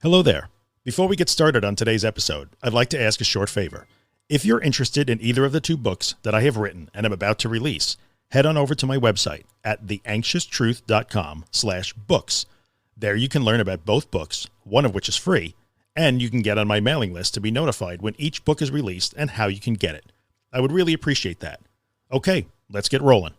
Hello there. Before we get started on today's episode, I'd like to ask a short favor. If you're interested in either of the two books that I have written and am about to release, head on over to my website at theanxioustruth.com/books. There you can learn about both books, one of which is free, and you can get on my mailing list to be notified when each book is released and how you can get it. I would really appreciate that. Okay, let's get rolling.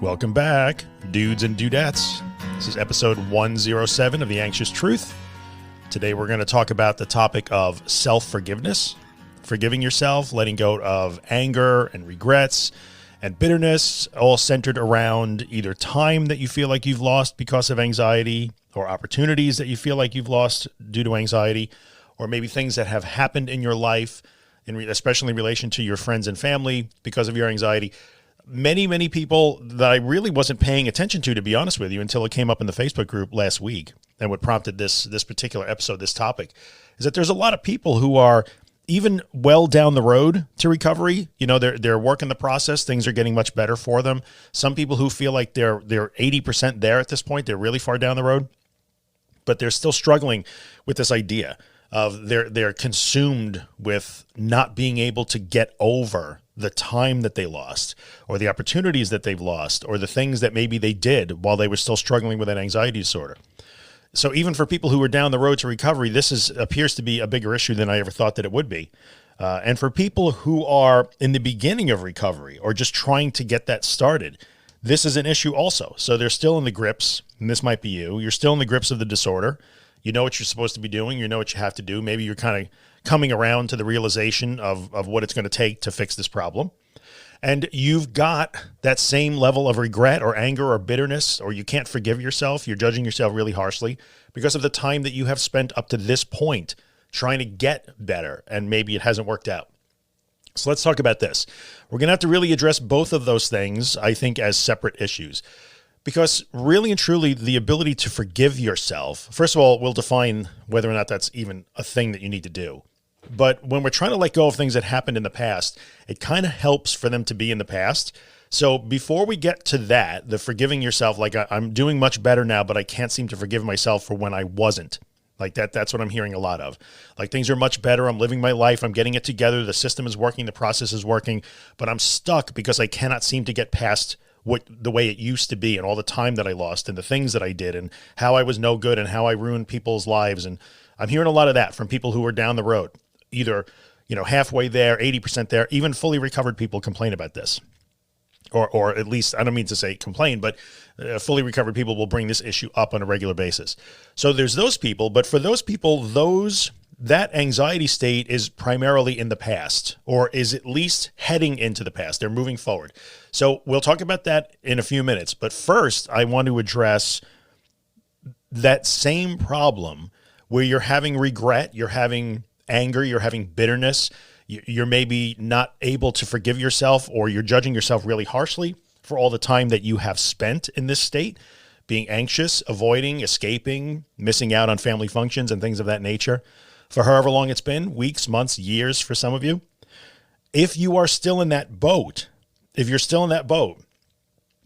Welcome back, dudes and dudettes. This is episode 107 of The Anxious Truth. Today we're going to talk about the topic of self-forgiveness, forgiving yourself, letting go of anger and regrets and bitterness, all centered around either time that you feel like you've lost because of anxiety, or opportunities that you feel like you've lost due to anxiety, or maybe things that have happened in your life, especially in relation to your friends and family because of your anxiety. Many people that I really wasn't paying attention to be honest with you, until it came up in the Facebook group last week. And what prompted this particular episode, this topic, is that there's a lot of people who are even well down the road to recovery. You know, they're working the process. Things are getting much better for them. Some people who feel like they're 80% there at this point. They're really far down the road, but they're still struggling with this idea of they're consumed with not being able to get over the time that they lost, or the opportunities that they've lost, or the things that maybe they did while they were still struggling with an anxiety disorder. So even for people who are down the road to recovery, this appears to be a bigger issue than I ever thought that it would be. And for people who are in the beginning of recovery or just trying to get that started, this is an issue also. So they're still in the grips, and this might be you. You're still in the grips of the disorder. You know what you're supposed to be doing. You know what you have to do. Maybe you're kind of coming around to the realization of what it's going to take to fix this problem. And you've got that same level of regret or anger or bitterness, or you can't forgive yourself. You're judging yourself really harshly because of the time that you have spent up to this point trying to get better, and maybe it hasn't worked out. So let's talk about this. We're going to have to really address both of those things, I think, as separate issues. Because really and truly, the ability to forgive yourself, first of all, we'll define whether or not that's even a thing that you need to do. But when we're trying to let go of things that happened in the past, it kind of helps for them to be in the past. So before we get to that, the forgiving yourself, like I'm doing much better now, but I can't seem to forgive myself for when I wasn't. Like that's what I'm hearing a lot of. Like things are much better. I'm living my life. I'm getting it together. The system is working. The process is working, but I'm stuck because I cannot seem to get past the way it used to be, and all the time that I lost, and the things that I did, and how I was no good, and how I ruined people's lives. And I'm hearing a lot of that from people who are down the road, either, halfway there, 80% there. Even fully recovered people complain about this, or at least, I don't mean to say complain, but fully recovered people will bring this issue up on a regular basis. So there's those people, but for those people, that anxiety state is primarily in the past, or is at least heading into the past. They're moving forward. So we'll talk about that in a few minutes. But first, I want to address that same problem where you're having regret, you're having anger, you're having bitterness, you're maybe not able to forgive yourself, or you're judging yourself really harshly for all the time that you have spent in this state, being anxious, avoiding, escaping, missing out on family functions and things of that nature, for however long it's been, weeks, months, years for some of you. If you are still in that boat,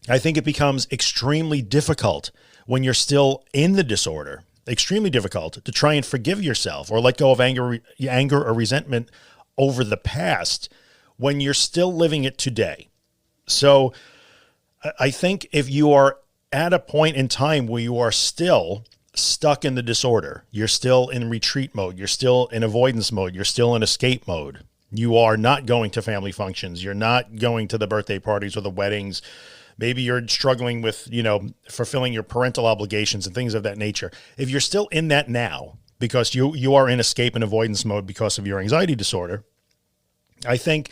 I think it becomes extremely difficult when you're still in the disorder, extremely difficult to try and forgive yourself or let go of anger or resentment over the past when you're still living it today. So I think if you are at a point in time where you are still stuck in the disorder, you're still in retreat mode, you're still in avoidance mode, you're still in escape mode, you are not going to family functions, you're not going to the birthday parties or the weddings, maybe you're struggling with, fulfilling your parental obligations and things of that nature. If you're still in that now, because you are in escape and avoidance mode because of your anxiety disorder, I think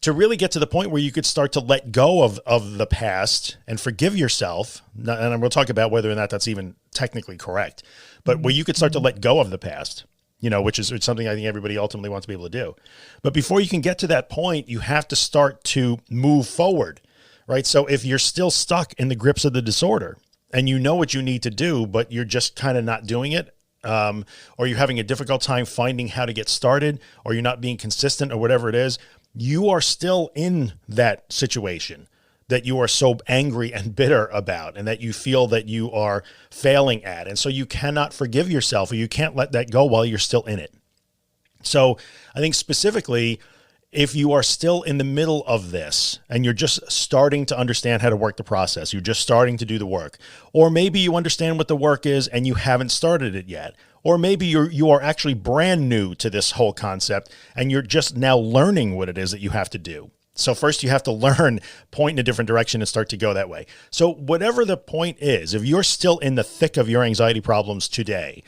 to really get to the point where you could start to let go of the past and forgive yourself, and we'll talk about whether or not that's even technically correct, but where you could start to let go of the past, which is something I think everybody ultimately wants to be able to do. But before you can get to that point, you have to start to move forward, right? So if you're still stuck in the grips of the disorder and you know what you need to do, but you're just kind of not doing it, or you're having a difficult time finding how to get started, or you're not being consistent or whatever it is, you are still in that situation that you are so angry and bitter about, and that you feel that you are failing at. And so you cannot forgive yourself, or you can't let that go while you're still in it. So I think specifically, if you are still in the middle of this and you're just starting to understand how to work the process, you're just starting to do the work, or maybe you understand what the work is and you haven't started it yet, or maybe you are actually brand new to this whole concept and you're just now learning what it is that you have to do. So first you have to learn, point in a different direction, and start to go that way. So whatever the point is, if you're still in the thick of your anxiety problems today,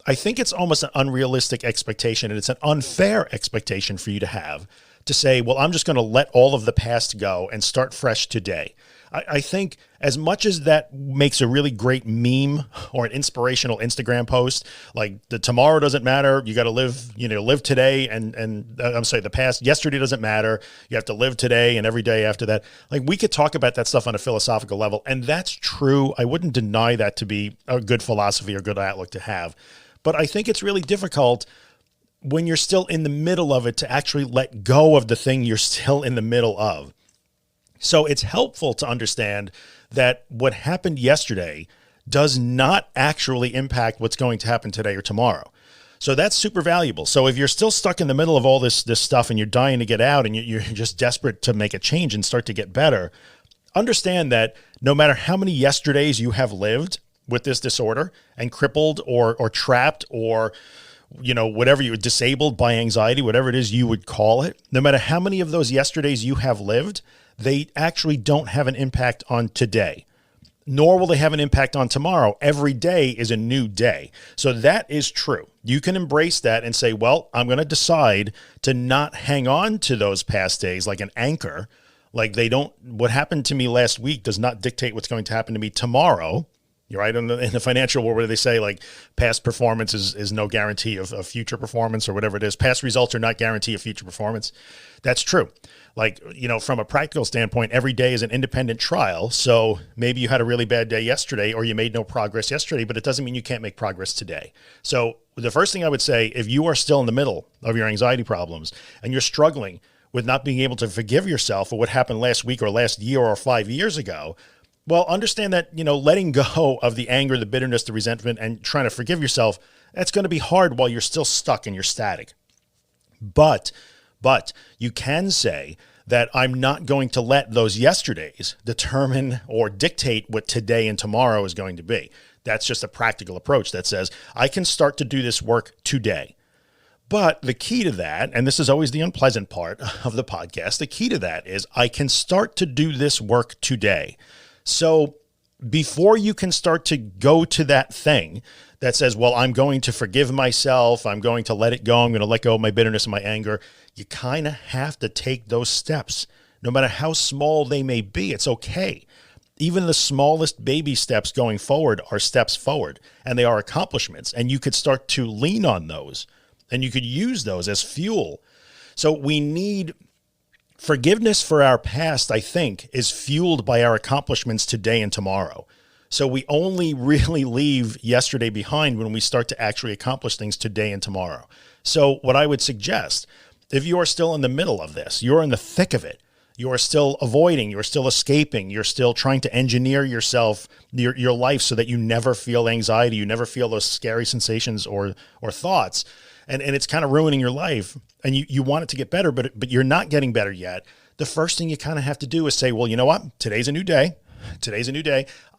I think it's almost an unrealistic expectation, and it's an unfair expectation for you to have, to say, well, I'm just going to let all of the past go and start fresh today. I think as much as that makes a really great meme or an inspirational Instagram post, like the tomorrow doesn't matter, you got to live, live today. And I'm sorry, the past, yesterday doesn't matter. You have to live today and every day after that. Like, we could talk about that stuff on a philosophical level, and that's true. I wouldn't deny that to be a good philosophy or good outlook to have, but I think it's really difficult when you're still in the middle of it to actually let go of the thing you're still in the middle of. So it's helpful to understand that what happened yesterday does not actually impact what's going to happen today or tomorrow. So that's super valuable. So if you're still stuck in the middle of all this stuff and you're dying to get out and you're just desperate to make a change and start to get better, understand that no matter how many yesterdays you have lived with this disorder and crippled or trapped or whatever you disabled by anxiety, whatever it is you would call it, no matter how many of those yesterdays you have lived, they actually don't have an impact on today, nor will they have an impact on tomorrow. Every day is a new day. So that is true. You can embrace that and say, well, I'm going to decide to not hang on to those past days like an anchor. Like, what happened to me last week does not dictate what's going to happen to me tomorrow. You're right. In the financial world, where they say like past performance is no guarantee of future performance, or whatever it is. Past results are not guarantee of future performance. That's true. Like, from a practical standpoint, every day is an independent trial. So maybe you had a really bad day yesterday, or you made no progress yesterday, but it doesn't mean you can't make progress today. So the first thing I would say, if you are still in the middle of your anxiety problems and you're struggling with not being able to forgive yourself for what happened last week or last year or 5 years ago, well, understand that, letting go of the anger, the bitterness, the resentment, and trying to forgive yourself, that's going to be hard while you're still stuck and you're static. But you can say that I'm not going to let those yesterdays determine or dictate what today and tomorrow is going to be. That's just a practical approach that says I can start to do this work today. But the key to that, and this is always the unpleasant part of the podcast, the key to that is I can start to do this work today. So before you can start to go to that thing that says, well, I'm going to forgive myself, I'm going to let it go, I'm going to let go of my bitterness and my anger, you kind of have to take those steps. No matter how small they may be, it's okay. Even the smallest baby steps going forward are steps forward, and they are accomplishments, and you could start to lean on those, and you could use those as fuel. So we need forgiveness for our past, I think, is fueled by our accomplishments today and tomorrow. So we only really leave yesterday behind when we start to actually accomplish things today and tomorrow. So what I would suggest, if you are still in the middle of this, you're in the thick of it, you are still avoiding, you're still escaping, you're still trying to engineer yourself, your life so that you never feel anxiety, you never feel those scary sensations or thoughts, and it's kind of ruining your life, and you want it to get better, but you're not getting better yet. The first thing you kind of have to do is say, well, you know what? Today's a new day.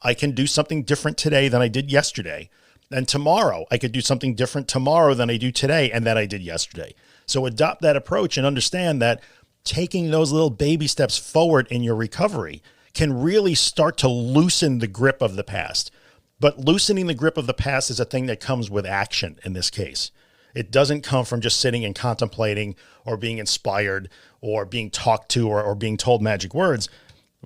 I can do something different today than I did yesterday. And tomorrow, I could do something different tomorrow than I do today and that I did yesterday. So adopt that approach and understand that taking those little baby steps forward in your recovery can really start to loosen the grip of the past. But loosening the grip of the past is a thing that comes with action in this case. It doesn't come from just sitting and contemplating or being inspired or being talked to or being told magic words.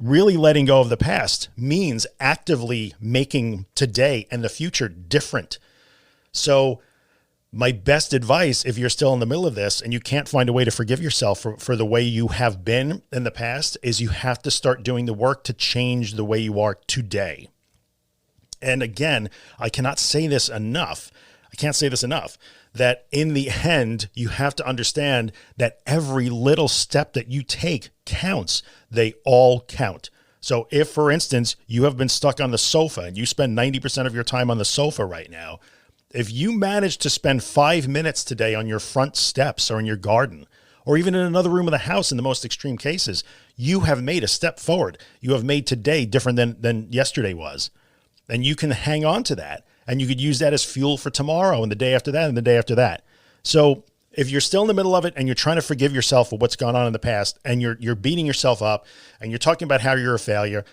Really letting go of the past means actively making today and the future different. So my best advice, if you're still in the middle of this and you can't find a way to forgive yourself for the way you have been in the past, is you have to start doing the work to change the way you are today. And again, I cannot say this enough. I can't say this enough, that in the end, you have to understand that every little step that you take counts. They all count. So if, for instance, you have been stuck on the sofa and you spend 90% of your time on the sofa right now, if you manage to spend 5 minutes today on your front steps or in your garden, or even in another room of the house in the most extreme cases, you have made a step forward. You have made today different than yesterday was. And you can hang on to that. And you could use that as fuel for tomorrow and the day after that and the day after that. So if you're still in the middle of it and you're trying to forgive yourself for what's gone on in the past and you're beating yourself up and you're talking about how you're a failure,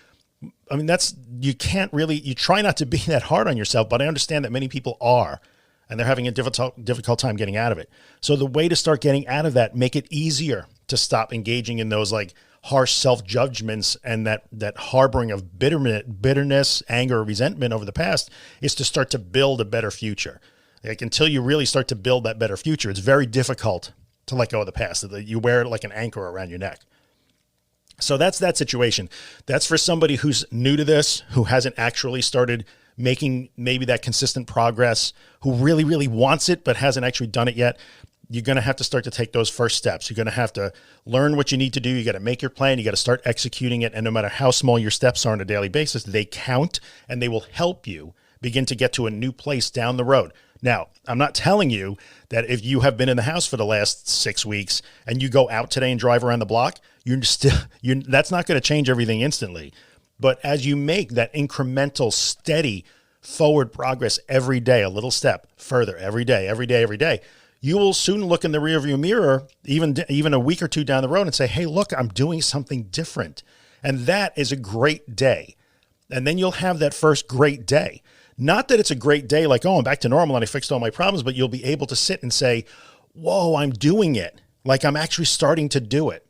I mean, you try not to be that hard on yourself, but I understand that many people are, and they're having a difficult time getting out of it. So the way to start getting out of that, make it easier to stop engaging in those like harsh self-judgments and that harboring of bitterness, anger, resentment over the past, is to start to build a better future. Like until you really start to build that better future, it's very difficult to let go of the past. You wear it like an anchor around your neck. So that's that situation. That's for somebody who's new to this, who hasn't actually started making maybe that consistent progress, who really, really wants it, but hasn't actually done it yet. You're going to have to start to take those first steps. You're going to have to learn what you need to do. You got to make your plan. You got to start executing it. And no matter how small your steps are on a daily basis, they count and they will help you begin to get to a new place down the road. Now, I'm not telling you that if you have been in the house for the last 6 weeks and you go out today and drive around the block, that's not going to change everything instantly. But as you make that incremental, steady forward progress every day, a little step further every day, you will soon look in the rearview mirror, even a week or two down the road, and say, hey, look, I'm doing something different. And that is a great day. And then you'll have that first great day. Not that it's a great day like, oh, I'm back to normal and I fixed all my problems, but you'll be able to sit and say, whoa, I'm doing it. Like I'm actually starting to do it.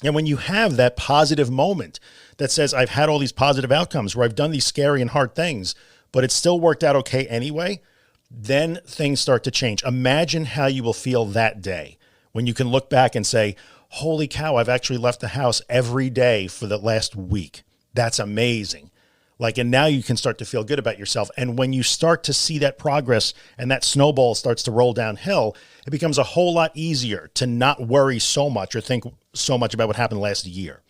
And when you have that positive moment that says, I've had all these positive outcomes where I've done these scary and hard things, but it still worked out okay anyway, then things start to change. Imagine how you will feel that day when you can look back and say, holy cow, I've actually left the house every day for the last week. That's amazing. And now you can start to feel good about yourself. And when you start to see that progress and that snowball starts to roll downhill, it becomes a whole lot easier to not worry so much or think so much about what happened last year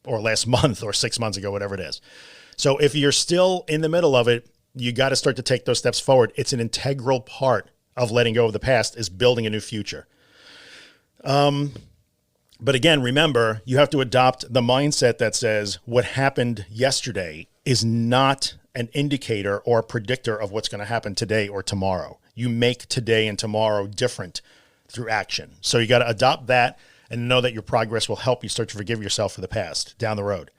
or last month or 6 months ago, whatever it is. So if you're still in the middle of it, you got to start to take those steps forward. It's an integral part of letting go of the past, is building a new future. But again, remember, you have to adopt the mindset that says what happened yesterday is not an indicator or a predictor of what's going to happen today or tomorrow. You make today and tomorrow different through action. So you got to adopt that and know that your progress will help you start to forgive yourself for the past down the road.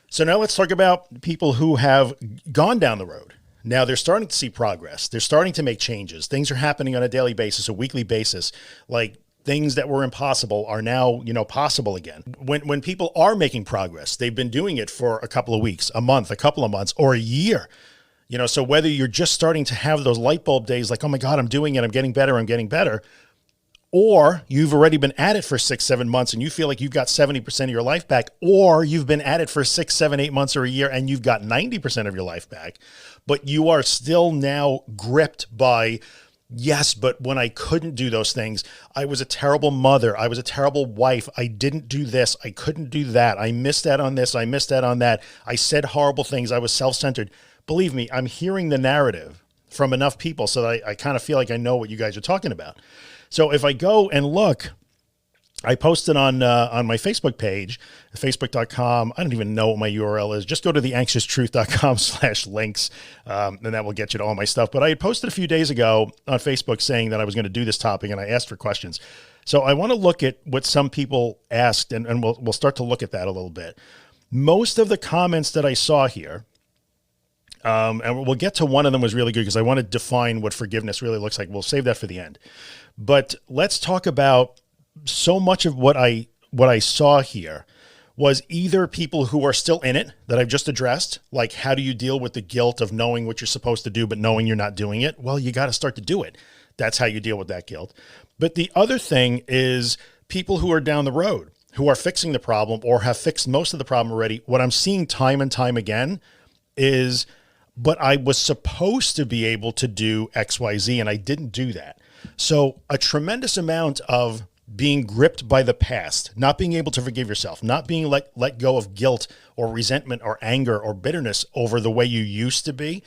So now let's talk about people who have gone down the road. Now they're starting to see progress. They're starting to make changes. Things are happening on a daily basis, a weekly basis. Like things that were impossible are now, possible again. When people are making progress, they've been doing it for a couple of weeks, a month, a couple of months, or a year. So whether you're just starting to have those light bulb days like, oh my God, I'm doing it, I'm getting better, or you've already been at it for 6, 7 months and you feel like you've got 70% of your life back, or you've been at it for 6, 7, 8 months or a year and you've got 90% of your life back, but you are still now gripped by, yes, but when I couldn't do those things, I was a terrible mother. I was a terrible wife. I didn't do this. I couldn't do that. I missed out on this. I missed out on that. I said horrible things. I was self-centered. Believe me, I'm hearing the narrative from enough people so that I kind of feel like I know what you guys are talking about. So if I go and look, I posted on my Facebook page, facebook.com. I don't even know what my URL is. Just go to theanxioustruth.com/links, and that will get you to all my stuff. But I had posted a few days ago on Facebook saying that I was going to do this topic, and I asked for questions. So I want to look at what some people asked, and we'll start to look at that a little bit. Most of the comments that I saw here, and we'll get to one of them was really good because I want to define what forgiveness really looks like. We'll save that for the end. But let's talk about so much of what I saw here was either people who are still in it that I've just addressed, like how do you deal with the guilt of knowing what you're supposed to do, but knowing you're not doing it? Well, you got to start to do it. That's how you deal with that guilt. But the other thing is people who are down the road, who are fixing the problem or have fixed most of the problem already. What I'm seeing time and time again is but I was supposed to be able to do XYZ and I didn't do that. So a tremendous amount of being gripped by the past, not being able to forgive yourself, not being let go of guilt or resentment or anger or bitterness over the way you used to be,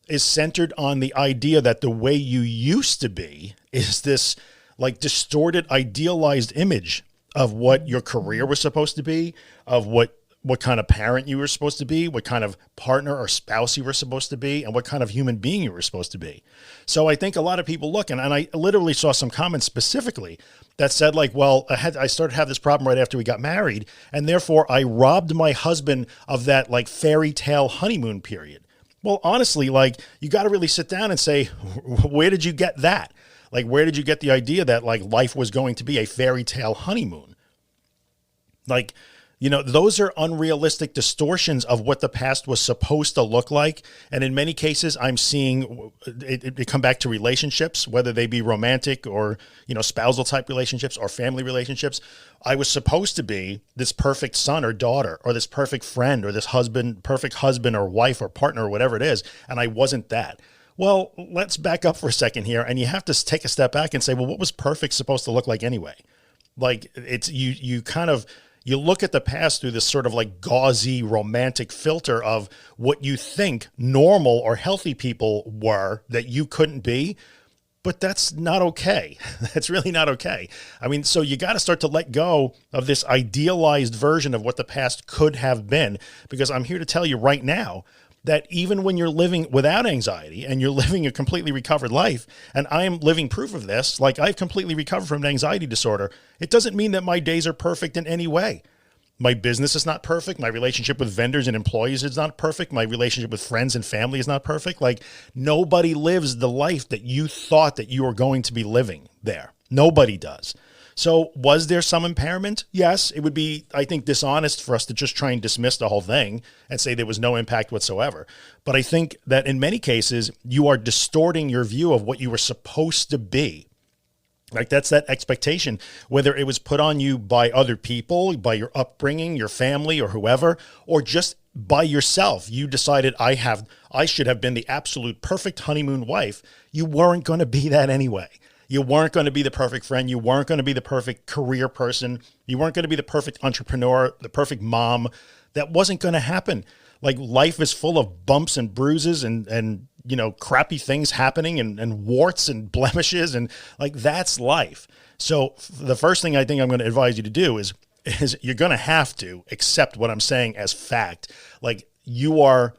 is centered on the idea that the way you used to be is this like distorted, idealized image of what your career was supposed to be, of what kind of parent you were supposed to be, what kind of partner or spouse you were supposed to be, and what kind of human being you were supposed to be. So I think a lot of people look, and I literally saw some comments specifically that said like, well, I started to have this problem right after we got married, and therefore I robbed my husband of that like fairy tale honeymoon period. Well, honestly, like you got to really sit down and say, where did you get that? Like, where did you get the idea that like life was going to be a fairy tale honeymoon? Like, you know, those are unrealistic distortions of what the past was supposed to look like. And in many cases, I'm seeing it come back to relationships, whether they be romantic or, you know, spousal type relationships or family relationships. I was supposed to be this perfect son or daughter, or this perfect friend, or this perfect husband or wife or partner or whatever it is. And I wasn't that. Well, let's back up for a second here. And you have to take a step back and say, well, what was perfect supposed to look like anyway? Like it's, you look at the past through this sort of like gauzy romantic filter of what you think normal or healthy people were that you couldn't be, but that's not okay. That's really not okay. I mean, so you got to start to let go of this idealized version of what the past could have been, because I'm here to tell you right now that even when you're living without anxiety and you're living a completely recovered life, and I am living proof of this, like I've completely recovered from an anxiety disorder, it doesn't mean that my days are perfect in any way. My business is not perfect. My relationship with vendors and employees is not perfect. My relationship with friends and family is not perfect. Like nobody lives the life that you thought that you were going to be living there. Nobody does. So was there some impairment? Yes, it would be, I think, dishonest for us to just try and dismiss the whole thing and say there was no impact whatsoever. But I think that in many cases, you are distorting your view of what you were supposed to be. Like that's that expectation, whether it was put on you by other people, by your upbringing, your family, or whoever, or just by yourself. You decided I should have been the absolute perfect honeymoon wife. You weren't going to be that anyway. You weren't going to be the perfect friend. You weren't going to be the perfect career person. You weren't going to be the perfect entrepreneur, the perfect mom. That wasn't going to happen. Like life is full of bumps and bruises and you know, crappy things happening and warts and blemishes. And like, that's life. So the first thing I think I'm going to advise you to do is you're going to have to accept what I'm saying as fact. Like you are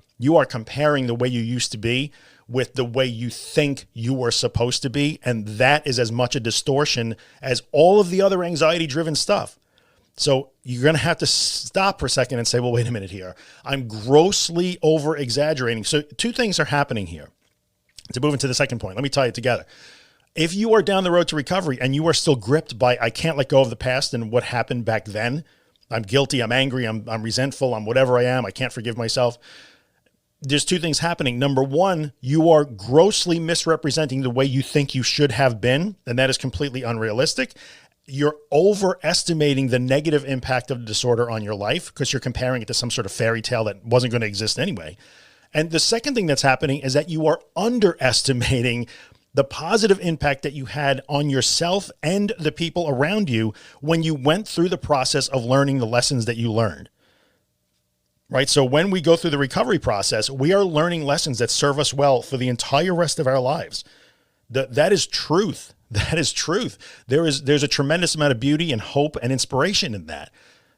comparing the way you used to be with the way you think you were supposed to be. And that is as much a distortion as all of the other anxiety driven stuff. So you're going to have to stop for a second and say, well, wait a minute here. I'm grossly over exaggerating. So two things are happening here. To move into the second point, let me tie it together. If you are down the road to recovery and you are still gripped by, I can't let go of the past and what happened back then, I'm guilty, I'm angry, I'm resentful, I'm whatever I am, I can't forgive myself. There's two things happening. Number one, you are grossly misrepresenting the way you think you should have been, and that is completely unrealistic. You're overestimating the negative impact of the disorder on your life because you're comparing it to some sort of fairy tale that wasn't going to exist anyway. And the second thing that's happening is that you are underestimating the positive impact that you had on yourself and the people around you when you went through the process of learning the lessons that you learned. Right? So when we go through the recovery process, we are learning lessons that serve us well for the entire rest of our lives. That is truth. That is truth. There's a tremendous amount of beauty and hope and inspiration in that.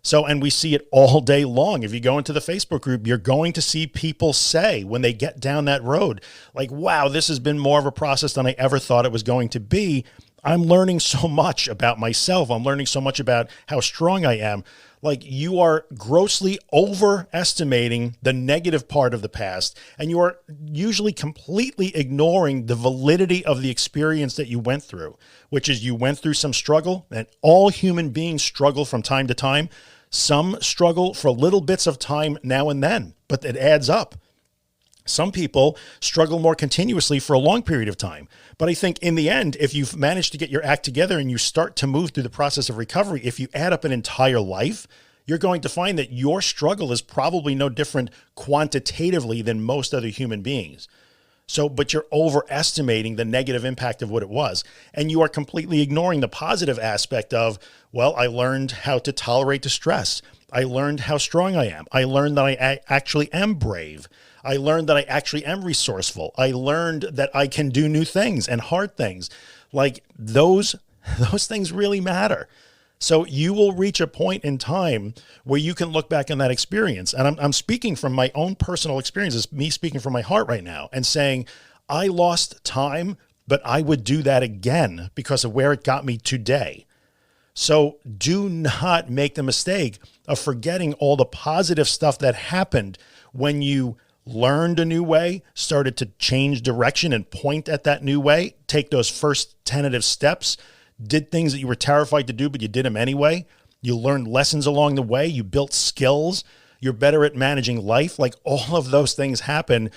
So, and we see it all day long. If you go into the Facebook group, you're going to see people say when they get down that road, like, wow, this has been more of a process than I ever thought it was going to be. I'm learning so much about myself. I'm learning so much about how strong I am. Like you are grossly overestimating the negative part of the past, and you are usually completely ignoring the validity of the experience that you went through, which is you went through some struggle, and all human beings struggle from time to time. Some struggle for little bits of time now and then, but it adds up. Some people struggle more continuously for a long period of time. But I think in the end, if you've managed to get your act together and you start to move through the process of recovery, if you add up an entire life, you're going to find that your struggle is probably no different quantitatively than most other human beings. So, but you're overestimating the negative impact of what it was. And you are completely ignoring the positive aspect of, well, I learned how to tolerate the stress. I learned how strong I am. I learned that I actually am brave. I learned that I actually am resourceful. I learned that I can do new things and hard things. Like those things really matter. So you will reach a point in time where you can look back on that experience. And I'm speaking from my own personal experiences, me speaking from my heart right now and saying, I lost time, but I would do that again because of where it got me today. So do not make the mistake of forgetting all the positive stuff that happened when you learned a new way, started to change direction and point at that new way, take those first tentative steps, did things that you were terrified to do, but you did them anyway. You learned lessons along the way. You built skills. You're better at managing life. Like all of those things happen.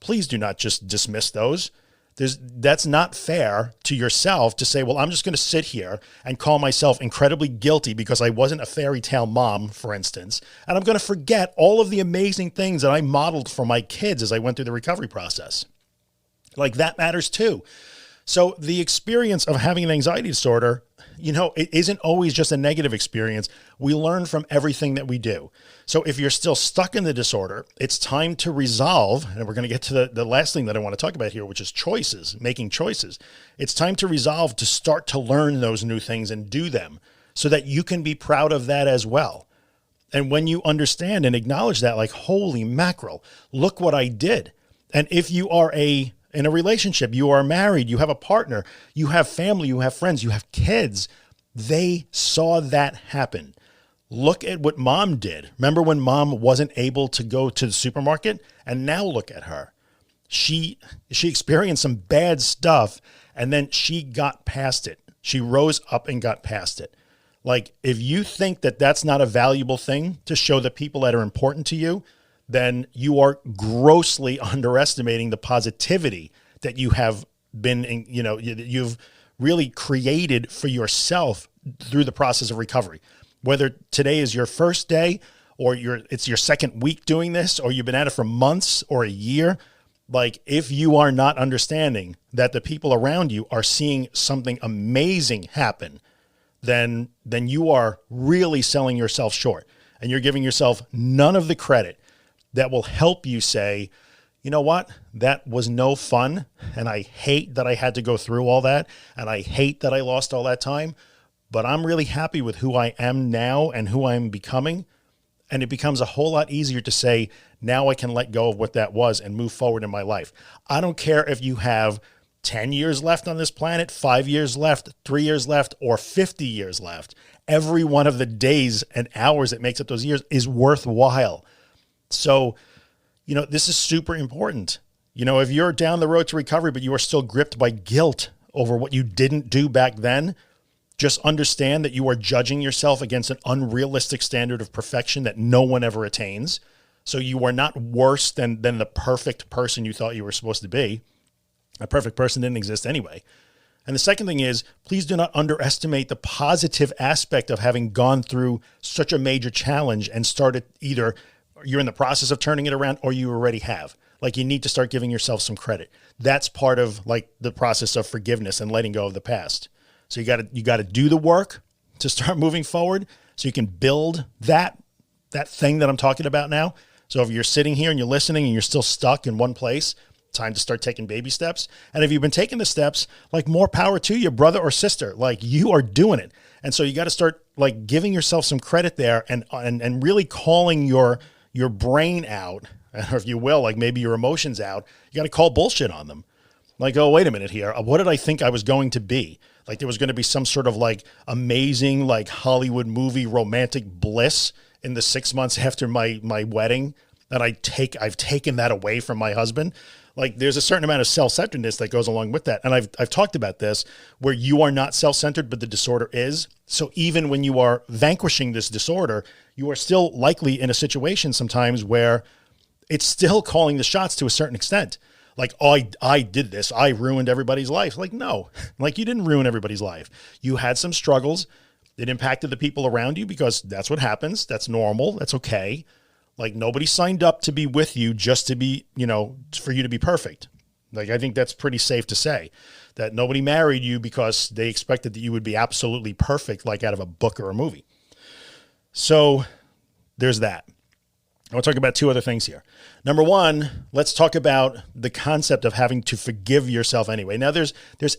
Please do not just dismiss those. That's not fair to yourself to say, well, I'm just going to sit here and call myself incredibly guilty because I wasn't a fairy tale mom, for instance. And I'm going to forget all of the amazing things that I modeled for my kids as I went through the recovery process. Like that matters too. So the experience of having an anxiety disorder, it isn't always just a negative experience. We learn from everything that we do. So if you're still stuck in the disorder, it's time to resolve. And we're going to get to the last thing that I want to talk about here, which is choices, making choices. It's time to resolve to start to learn those new things and do them so that you can be proud of that as well. And when you understand and acknowledge that, like, holy mackerel, look what I did. And if you are in a relationship, you are married, you have a partner, you have family, you have friends, you have kids, they saw that happen. Look at what mom did. Remember when mom wasn't able to go to the supermarket? And now look at her. She experienced some bad stuff and then she got past it. She rose up and got past it. Like if you think that that's not a valuable thing to show the people that are important to you, then you are grossly underestimating the positivity that you have been, you've really created for yourself through the process of recovery. Whether today is your first day or it's your second week doing this, or you've been at it for months or a year, like if you are not understanding that the people around you are seeing something amazing happen, then you are really selling yourself short and you're giving yourself none of the credit that will help you say, you know what, that was no fun. And I hate that I had to go through all that. And I hate that I lost all that time, but I'm really happy with who I am now and who I'm becoming. And it becomes a whole lot easier to say, now I can let go of what that was and move forward in my life. I don't care if you have 10 years left on this planet, 5 years left, 3 years left, or 50 years left. Every one of the days and hours that makes up those years is worthwhile. So, this is super important. If you're down the road to recovery, but you are still gripped by guilt over what you didn't do back then, just understand that you are judging yourself against an unrealistic standard of perfection that no one ever attains. So you are not worse than the perfect person you thought you were supposed to be. A perfect person didn't exist anyway. And the second thing is, please do not underestimate the positive aspect of having gone through such a major challenge and started either you're in the process of turning it around or you already have. Like you need to start giving yourself some credit. That's part of like the process of forgiveness and letting go of the past. So you got to do the work to start moving forward so you can build that thing that I'm talking about now. So if you're sitting here and you're listening and you're still stuck in one place, time to start taking baby steps. And if you've been taking the steps, like more power to you, brother or sister, like you are doing it. And so you got to start like giving yourself some credit there and really calling your brain out, or if you will, like maybe your emotions out. You got to call bullshit on them. Like, oh, wait a minute here. What did I think I was going to be? Like there was going to be some sort of like amazing, like Hollywood movie romantic bliss in the 6 months after my wedding that I've taken that away from my husband. Like there's a certain amount of self-centeredness that goes along with that. And I've talked about this where you are not self-centered, but the disorder is. So even when you are vanquishing this disorder, you are still likely in a situation sometimes where it's still calling the shots to a certain extent. Like, oh, I did this. I ruined everybody's life. Like, no, like you didn't ruin everybody's life. You had some struggles. It impacted the people around you because that's what happens. That's normal. That's okay. Like nobody signed up to be with you just to be, for you to be perfect. Like, I think that's pretty safe to say that nobody married you because they expected that you would be absolutely perfect, like out of a book or a movie. So there's that. I want to talk about two other things here. Number one, let's talk about the concept of having to forgive yourself anyway. Now there's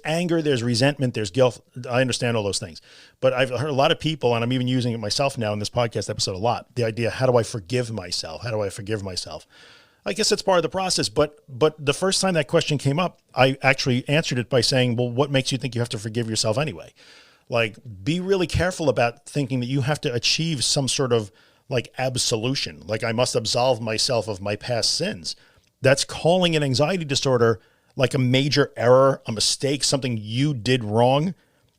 anger, there's resentment, there's guilt. I understand all those things, but I've heard a lot of people, and I'm even using it myself now in this podcast episode a lot. The idea, how do I forgive myself? How do I forgive myself? I guess it's part of the process, but the first time that question came up, I actually answered it by saying, well, what makes you think you have to forgive yourself anyway? Like, be really careful about thinking that you have to achieve some sort of like absolution, like I must absolve myself of my past sins. That's calling an anxiety disorder like a major error, a mistake, something you did wrong.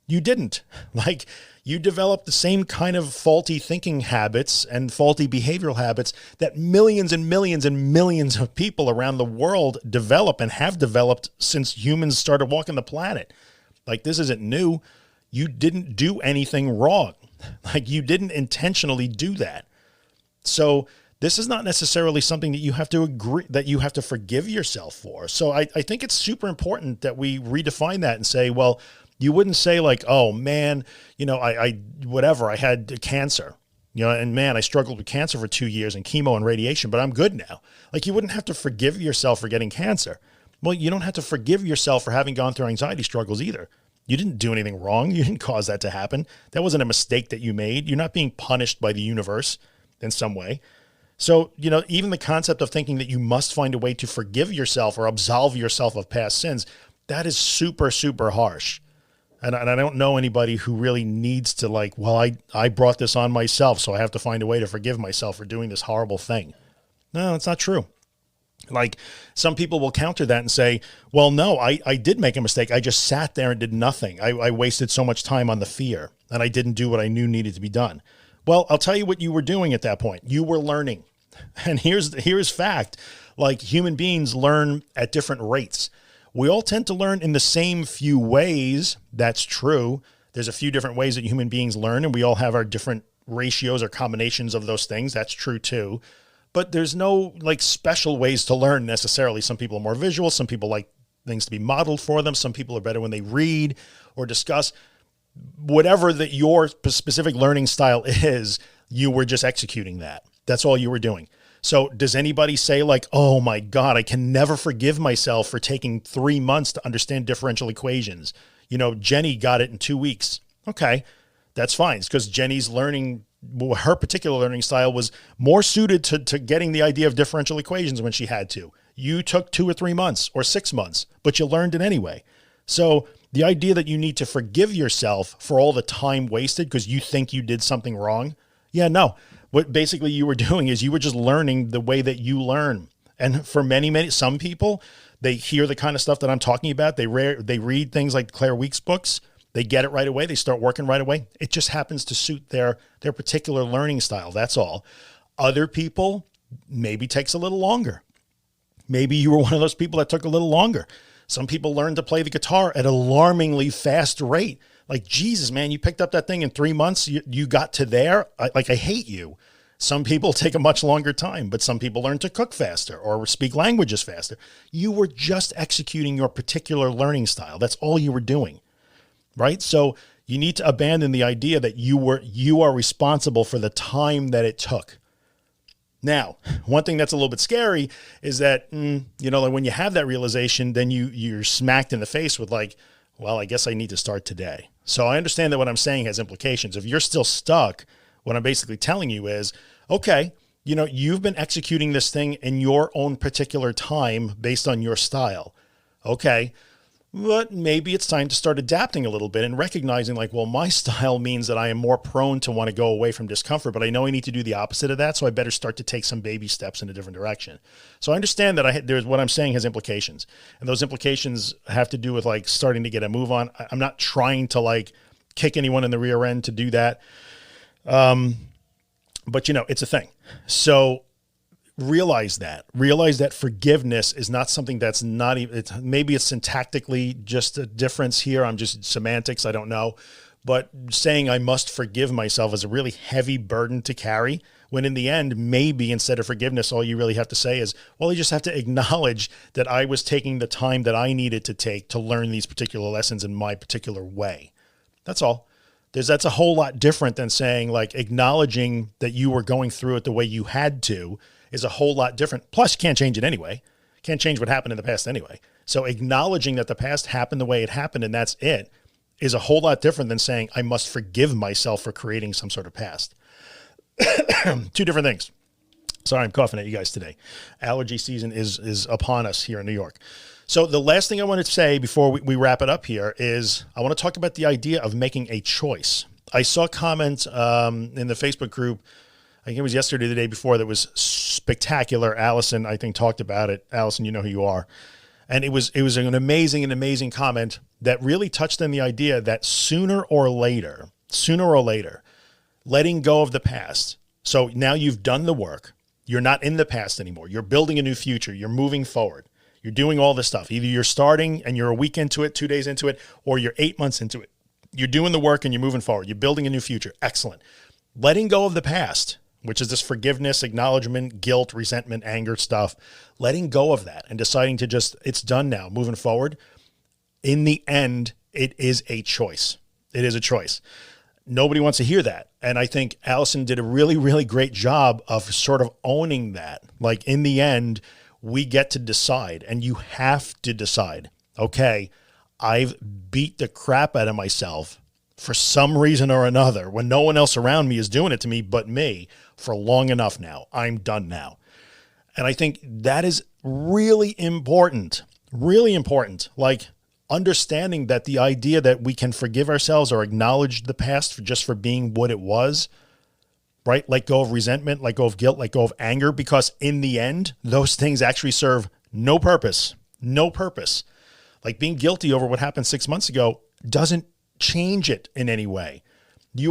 You didn't. Like, you developed the same kind of faulty thinking habits and faulty behavioral habits that millions and millions and millions of people around the world develop and have developed since humans started walking the planet. Like, this isn't new. You didn't do anything wrong. Like, you didn't intentionally do that. So this is not necessarily something that you have to agree, that you have to forgive yourself for. So I think it's super important that we redefine that and say, well, you wouldn't say like, oh man, I had cancer, and man, I struggled with cancer for 2 years and chemo and radiation, but I'm good now. Like, you wouldn't have to forgive yourself for getting cancer. Well, you don't have to forgive yourself for having gone through anxiety struggles either. You didn't do anything wrong. You didn't cause that to happen. That wasn't a mistake that you made. You're not being punished by the universe in some way. So, even the concept of thinking that you must find a way to forgive yourself or absolve yourself of past sins, that is super, super harsh. And I don't know anybody who really needs to like, well, I brought this on myself, so I have to find a way to forgive myself for doing this horrible thing. No, it's not true. Like, some people will counter that and say, well, no, I did make a mistake. I just sat there and did nothing. I wasted so much time on the fear and I didn't do what I knew needed to be done. Well, I'll tell you what you were doing at that point. You were learning. And here's fact. Like, human beings learn at different rates. We all tend to learn in the same few ways. That's true. There's a few different ways that human beings learn, and we all have our different ratios or combinations of those things. That's true too. But there's no like special ways to learn necessarily. Some people are more visual. Some people like things to be modeled for them. Some people are better when they read or discuss. Whatever that your specific learning style is, you were just executing that. That's all you were doing. So does anybody say like, oh my God, I can never forgive myself for taking 3 months to understand differential equations. Jenny got it in 2 weeks. Okay, that's fine. It's because Jenny's learning, her particular learning style was more suited to getting the idea of differential equations when she had to. You took 2 or 3 months or 6 months, but you learned it anyway. So the idea that you need to forgive yourself for all the time wasted because you think you did something wrong. Yeah, no. What basically you were doing is you were just learning the way that you learn. And for some people, they hear the kind of stuff that I'm talking about. They read things like Claire Week's books. They get it right away. They start working right away. It just happens to suit their particular learning style. That's all. Other people, maybe takes a little longer. Maybe you were one of those people that took a little longer. Some people learn to play the guitar at an alarmingly fast rate. Like, Jesus, man, you picked up that thing in 3 months. You got to there. I hate you. Some people take a much longer time, but some people learn to cook faster or speak languages faster. You were just executing your particular learning style. That's all you were doing, right? So you need to abandon the idea that you are responsible for the time that it took. Now, one thing that's a little bit scary is that, like when you have that realization, then you're smacked in the face with like, well, I guess I need to start today. So I understand that what I'm saying has implications. If you're still stuck, what I'm basically telling you is, okay, you've been executing this thing in your own particular time based on your style. Okay. But maybe it's time to start adapting a little bit and recognizing like, well, my style means that I am more prone to want to go away from discomfort, but I know I need to do the opposite of that. So I better start to take some baby steps in a different direction. So I understand that there's what I'm saying has implications, and those implications have to do with like starting to get a move on. I'm not trying to like kick anyone in the rear end to do that. But it's a thing. So realize that forgiveness is not something that's not even, maybe it's syntactically just a difference here. I'm just semantics. I don't know, But saying I must forgive myself is a really heavy burden to carry, when in the end, maybe instead of forgiveness, all you really have to say is, well, you just have to acknowledge that I was taking the time that I needed to take to learn these particular lessons in my particular way. That's all. That's a whole lot different than saying, like, acknowledging that you were going through it the way you had to is a whole lot different. Plus, you can't change it anyway. Can't change what happened in the past anyway. So acknowledging that the past happened the way it happened and that's it is a whole lot different than saying I must forgive myself for creating some sort of past. Two different things. Sorry, I'm coughing at you guys today. Allergy season is upon us here in New York. So the last thing I want to say before we wrap it up here is I want to talk about the idea of making a choice. I saw comments in the Facebook group, I think it was yesterday, the day before, that was spectacular. Allison, I think, talked about it. Allison, you know who you are. And it was an amazing comment that really touched on the idea that sooner or later, letting go of the past. So now you've done the work. You're not in the past anymore. You're building a new future. You're moving forward. You're doing all this stuff. Either you're starting and you're a week into it, 2 days into it, or you're 8 months into it. You're doing the work and you're moving forward. You're building a new future. Excellent. Letting go of the past, which is this forgiveness, acknowledgement, guilt, resentment, anger stuff, letting go of that and deciding to just, it's done now, moving forward. In the end, it is a choice. It is a choice. Nobody wants to hear that. And I think Allison did a really great job of sort of owning that. Like, in the end, we get to decide, and you have to decide, okay, I've beat the crap out of myself for some reason or another when no one else around me is doing it to me but me for long enough now. I'm done now. And I think that is really important, like understanding that the idea that we can forgive ourselves or acknowledge the past just for being what it was, right? Let go of resentment, let go of guilt, let go of anger, because in the end, those things actually serve no purpose. Like being guilty over what happened 6 months ago doesn't change it in any way.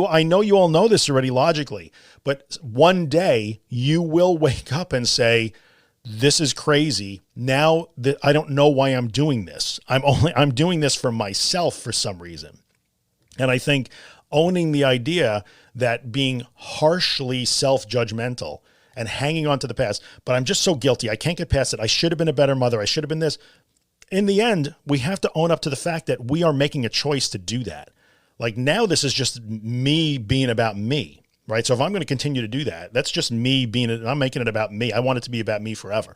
I know you all know this already logically, but one day you will wake up and say, this is crazy. Now that I don't know why I'm doing this. I'm doing this for myself for some reason. And I think owning the idea that being harshly self-judgmental and hanging on to the past, but I'm just so guilty. I can't get past it. I should have been a better mother. I should have been this. In the end, we have to own up to the fact that we are making a choice to do that. Like, now this is just me being about me, right? So if I'm going to continue to do that, that's just me I'm making it about me. I want it to be about me forever.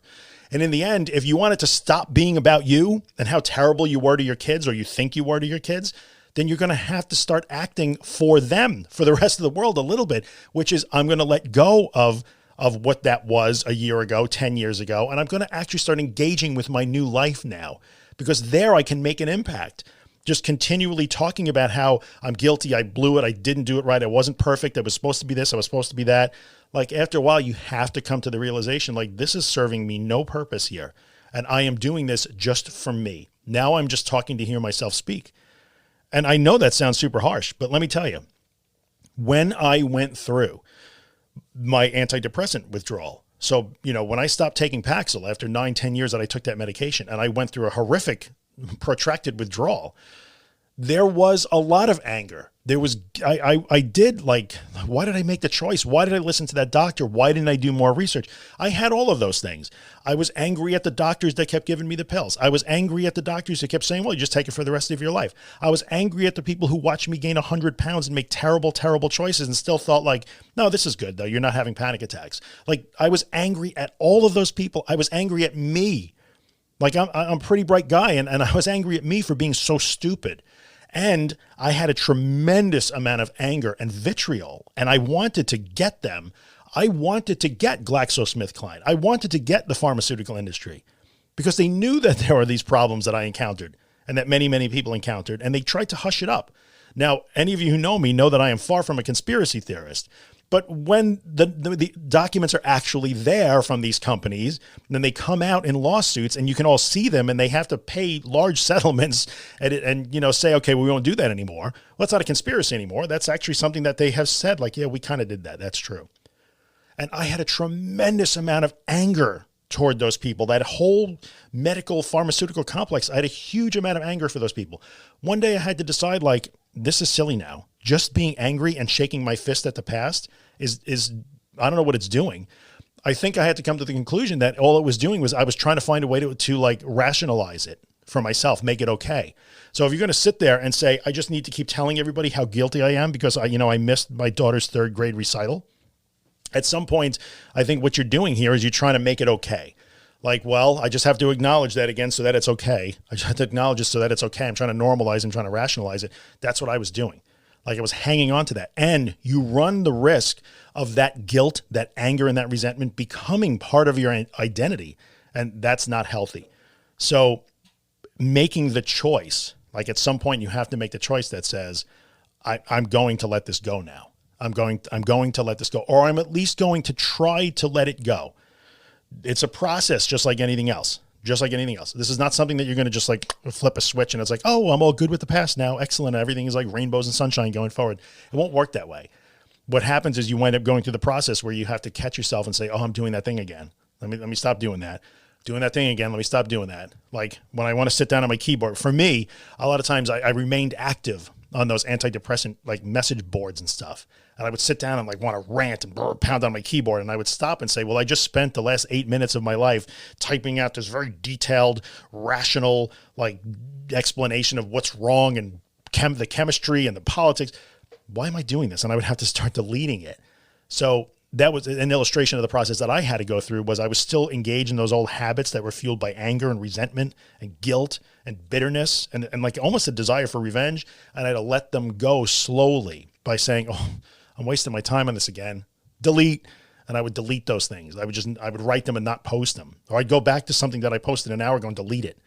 And in the end, if you want it to stop being about you and how terrible you were to your kids, or you think you were to your kids, then you're going to have to start acting for them, for the rest of the world a little bit, which is, I'm going to let go of what that was a year ago, 10 years ago. And I'm going to actually start engaging with my new life now, because there I can make an impact. Just continually talking about how I'm guilty, I blew it, I didn't do it right, I wasn't perfect, I was supposed to be this, I was supposed to be that. Like, after a while, you have to come to the realization, like, this is serving me no purpose here. And I am doing this just for me. Now I'm just talking to hear myself speak. And I know that sounds super harsh, but let me tell you, when I went through my antidepressant withdrawal, so, when I stopped taking Paxil after 9-10 years that I took that medication, and I went through a horrific protracted withdrawal, there was a lot of anger. There was, I did, like, why did I make the choice? Why did I listen to that doctor? Why didn't I do more research? I had all of those things. I was angry at the doctors that kept giving me the pills. I was angry at the doctors who kept saying, well, you just take it for the rest of your life. I was angry at the people who watched me gain 100 pounds and make terrible choices and still thought, like, no, this is good though. You're not having panic attacks. Like, I was angry at all of those people. I was angry at me. Like, I'm a pretty bright guy, and I was angry at me for being so stupid. And I had a tremendous amount of anger and vitriol, and I wanted to get them. I wanted to get GlaxoSmithKline. I wanted to get the pharmaceutical industry, because they knew that there were these problems that I encountered and that many people encountered, and they tried to hush it up. Now, any of you who know me know that I am far from a conspiracy theorist. But when the documents are actually there from these companies, then they come out in lawsuits, and you can all see them, and they have to pay large settlements and say, okay, well, we won't do that anymore. Well, that's not a conspiracy anymore. That's actually something that they have said, like, yeah, we kind of did that. That's true. And I had a tremendous amount of anger toward those people, that whole medical pharmaceutical complex. I had a huge amount of anger for those people. One day I had to decide, like, this is silly now. Just being angry and shaking my fist at the past is I don't know what it's doing. I think I had to come to the conclusion that all it was doing was I was trying to find a way to like rationalize it for myself, make it okay. So if you're going to sit there and say, I just need to keep telling everybody how guilty I am because I missed my daughter's 3rd grade recital. At some point, I think what you're doing here is you're trying to make it okay. Like, well, I just have to acknowledge that again so that it's okay. I just have to acknowledge it so that it's okay. I'm trying to normalize and trying to rationalize it. That's what I was doing. Like I was hanging on to that. And you run the risk of that guilt, that anger, and that resentment becoming part of your identity. And that's not healthy. So making the choice, like at some point you have to make the choice that says, I'm going to let this go now. I'm going to let this go, or I'm at least going to try to let it go. It's a process just like anything else. Just like anything else. This is not something that you're going to just like flip a switch and it's like, oh, I'm all good with the past now. Excellent. Everything is like rainbows and sunshine going forward. It won't work that way. What happens is you wind up going through the process where you have to catch yourself and say, oh, I'm doing that thing again. Let me stop doing that. Doing that thing again. Let me stop doing that. Like when I want to sit down on my keyboard, for me, a lot of times I remained active on those antidepressant like message boards and stuff. And I would sit down and like want to rant and pound on my keyboard. And I would stop and say, well, I just spent the last 8 minutes of my life typing out this very detailed, rational, like explanation of what's wrong and the chemistry and the politics. Why am I doing this? And I would have to start deleting it. So that was an illustration of the process that I had to go through. Was I was still engaged in those old habits that were fueled by anger and resentment and guilt and bitterness and like almost a desire for revenge. And I had to let them go slowly by saying, oh, I'm wasting my time on this again. Delete. And I would delete those things. I would write them and not post them. Or I'd go back to something that I posted an hour ago and delete it.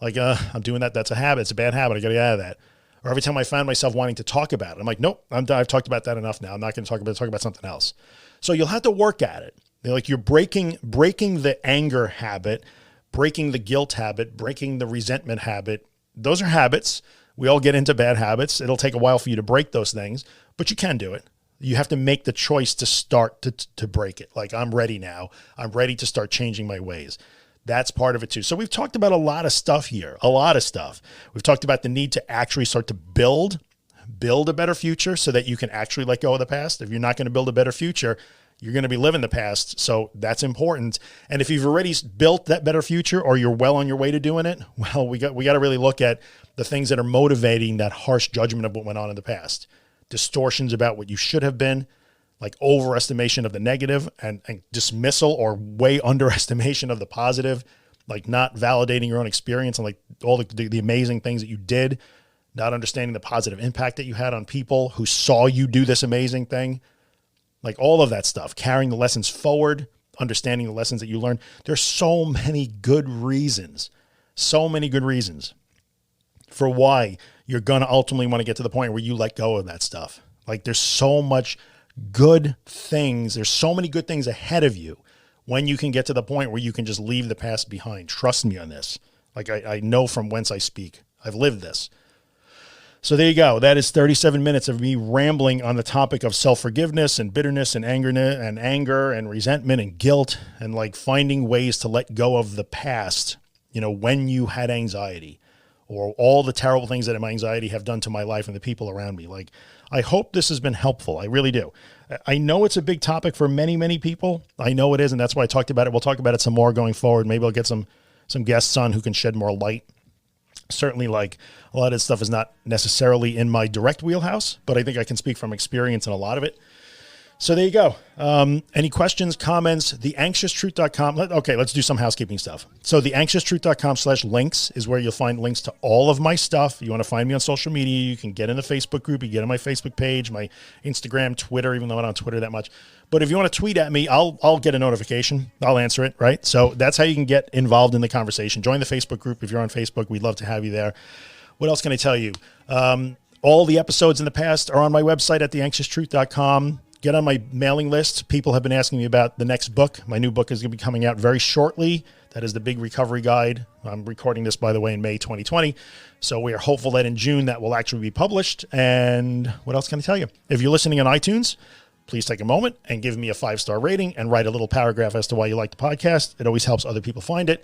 Like, I'm doing that. That's a habit. It's a bad habit. I got to get out of that. Or every time I found myself wanting to talk about it, I'm like, nope, I've talked about that enough now. I'm not going to talk about something else. So you'll have to work at it. Like you're breaking the anger habit, breaking the guilt habit, breaking the resentment habit. Those are habits. We all get into bad habits. It'll take a while for you to break those things, but you can do it. You have to make the choice to start to break it. Like I'm ready now. I'm ready to start changing my ways. That's part of it too. So we've talked about a lot of stuff here, a lot of stuff. We've talked about the need to actually start to build a better future so that you can actually let go of the past. If you're not going to build a better future, you're going to be living the past. So that's important. And if you've already built that better future or you're well on your way to doing it, well, we got to really look at the things that are motivating that harsh judgment of what went on in the past. Distortions about what you should have been, like overestimation of the negative and dismissal or way underestimation of the positive, like not validating your own experience and like all the amazing things that you did, not understanding the positive impact that you had on people who saw you do this amazing thing, like all of that stuff, carrying the lessons forward, understanding the lessons that you learned. There's so many good reasons for why you're going to ultimately want to get to the point where you let go of that stuff. Like there's so much good things. There's so many good things ahead of you when you can get to the point where you can just leave the past behind. Trust me on this. Like I know from whence I speak. I've lived this. So there you go. That is 37 minutes of me rambling on the topic of self-forgiveness and bitterness and anger and resentment and guilt and like finding ways to let go of the past, when you had anxiety or all the terrible things that my anxiety have done to my life and the people around me. Like, I hope this has been helpful. I really do. I know it's a big topic for many, many people. I know it is. And that's why I talked about it. We'll talk about it some more going forward. Maybe I'll get some guests on who can shed more light. Certainly, like a lot of this stuff is not necessarily in my direct wheelhouse, but I think I can speak from experience in a lot of it. So there you go. Any questions, comments, theanxioustruth.com. Okay, let's do some housekeeping stuff. So theanxioustruth.com/links is where you'll find links to all of my stuff. You want to find me on social media, you can get in the Facebook group, you get on my Facebook page, my Instagram, Twitter, even though I'm not on Twitter that much. But if you want to tweet at me, I'll get a notification. I'll answer it, right? So that's how you can get involved in the conversation. Join the Facebook group if you're on Facebook. We'd love to have you there. What else can I tell you? All the episodes in the past are on my website at theanxioustruth.com. Get on my mailing list. People have been asking me about the next book. My new book is going to be coming out very shortly. That is the Big Recovery Guide. I'm recording this, by the way, in May 2020. So we are hopeful that in June that will actually be published. And what else can I tell you? If you're listening on iTunes, please take a moment and give me a 5-star rating and write a little paragraph as to why you like the podcast. It always helps other people find it.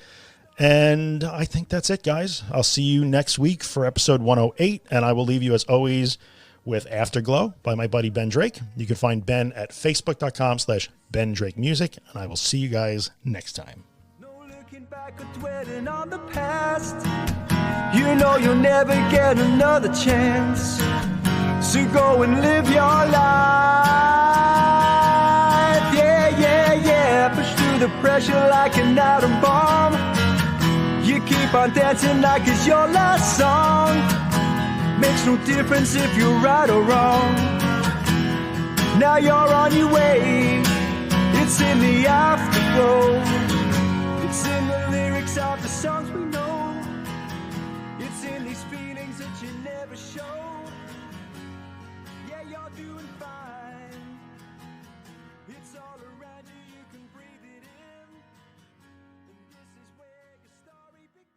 And I think that's it, guys. I'll see you next week for episode 108. And I will leave you, as always, with Afterglow by my buddy Ben Drake. You can find Ben at facebook.com/Ben Drake Music. And I will see you guys next time. No looking back or dwelling on the past. You know you'll never get another chance. So go and live your life. Yeah, yeah, yeah. Push through the pressure like an atom bomb. You keep on dancing like it's your last song. Makes no difference if you're right or wrong. Now you're on your way. It's in the afterglow. It's in the lyrics of the songs we know. It's in these feelings that you never show. Yeah, you're doing fine. It's all around you, you can breathe it in. And this is where your story begins.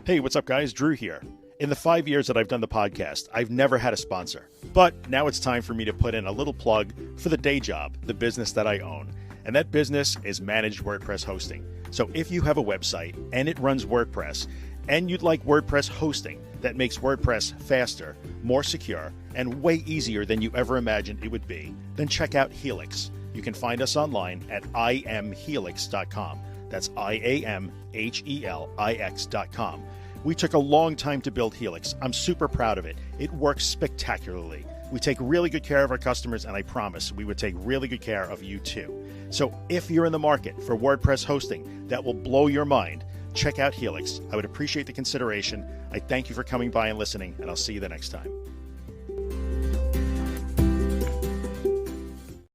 Hey, what's up, guys? Drew here. In the 5 years that I've done the podcast, I've never had a sponsor. But now it's time for me to put in a little plug for the day job, the business that I own. And that business is managed WordPress hosting. So if you have a website and it runs WordPress, and you'd like WordPress hosting that makes WordPress faster, more secure, and way easier than you ever imagined it would be, then check out Helix. You can find us online at imhelix.com. That's IAMHELIX.com. We took a long time to build Helix. I'm super proud of it. It works spectacularly. We take really good care of our customers, and I promise we would take really good care of you too. So if you're in the market for WordPress hosting that will blow your mind, check out Helix. I would appreciate the consideration. I thank you for coming by and listening, and I'll see you the next time.